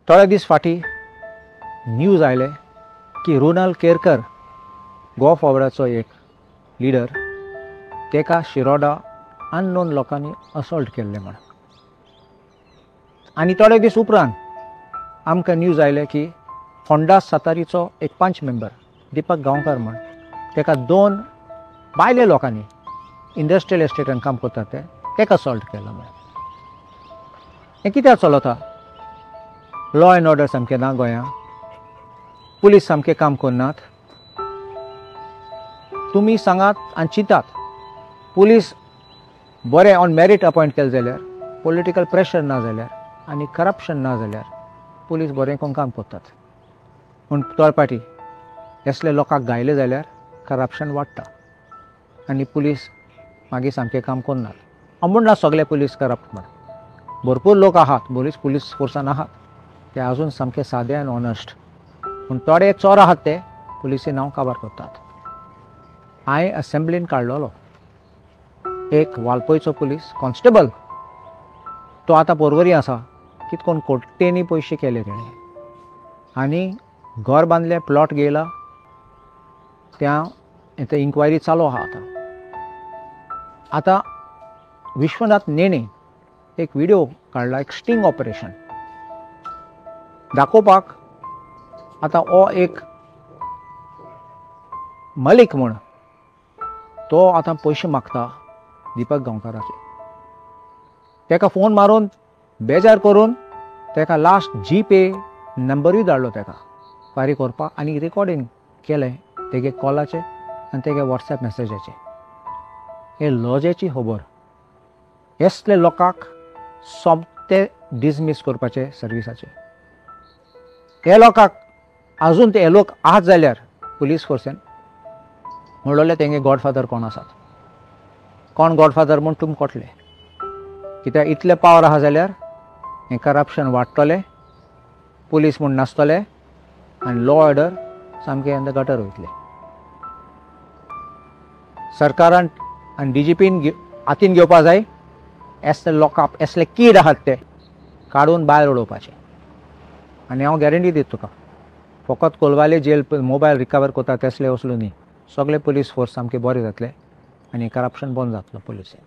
थोडे दीस फाटीं न्यूज आयले की रोनाल्ड केरकर गो फॉर्वर्डाचो एक लिडर तेका शिरोडा अननोन लोकांनी असॉल्ट केल्ले म्हण. आनी थोडे दीस उपरांत आमकां न्यूज आयले की फोंडा सातारीचो एक पंच मेंबर दिपक गांवकार म्हण तेका 2 भायले लोकांनी इंडस्ट्रियल एस्टेटान काम करतात तेका असॉल्ट केलो म्हण. हें कित्याक चलता? लॉ एंड ऑर्डर सामकें ना गोंयांत, पुलीस सामकें काम करनात. तुमी सांगात आनी चिंतात पुलीस बरें ऑन मेरीट अपॉयंट केले जाल्यार, पॉलिटिकल प्रेशर ना जाल्यार आनी करप्शन ना जाल्यार पुलीस बरें करून काम करतात. पूण थोडे फावटी असले लोकांक गायले जाल्यार करप्शन वाडटा आनी पुलीस मागीर सामकें काम करनात. म्हूण ना सगळे पुलीस करप्ट म्हण. भरपूर लोक आहात पुलीस फोर्सान आहात ते अजून सामके सादे आनी ऑनेस्ट. पूण थोडे चोर आहात ते पुलिसेन नांव काबार करतात. हांवें असेंब्लीन काडलेलो एक वालपयचो पुलीस कॉन्स्टेबल, तो आतां पर्वरी आसा. कितकोन कोट्टेनी पयशे केले तेणें आनी घर बांदलें, प्लॉट घेयला. त्या इन्क्वायरी चालू आहा आतां. विश्वनाथ नेणे एक व्हिडिओ काडला, एक स्टिंग ऑपरेशन दाखोवपाक. आतां हो एक मलीक म्हण तो आतां पयशे मागता दिपक गांवकाराचे. तेका फोन मारून बेजार करून तेका लास्ट जीपे नंबरूय धाडलो तेका फारीक करपाक आनी रिकॉर्डींग केलें तेगे कॉलाचें आनी तेगे वॉट्सॅप मॅसेजाचें. हे लॉजेची खबर. असले लोकांक सोमते डिसमीस करपाचे सर्विसाचे. हे लोकांक आजून हे लोक आहात जाल्यार पुलीस फोर्सेन म्हणलोले तेंगे गॉडफादर कोण आसात, कोण गॉडफादर म्हूण तुमी कोटले. कित्याक इतले पावर आहा जाल्यार हें करप्शन वाडटलें, पुलीस म्हूण नासतले आनी लॉ ऑर्डर सामकें द गटर वयतले. सरकारान आनी DGPन हातीन घेवपा जाय. असले लोकांक, असले कीड आहात ते काडून भायर उडोवपाचे. आनी हांव गॅरंटी दिता तुका, फकत कोलवाले जेल मोबायल रिकवर करता तसले वचलो न्ही, सगळे पुलीस फोर्स सामके बरे जातले आनी करप्शन बंद जातलो पुलिसेन.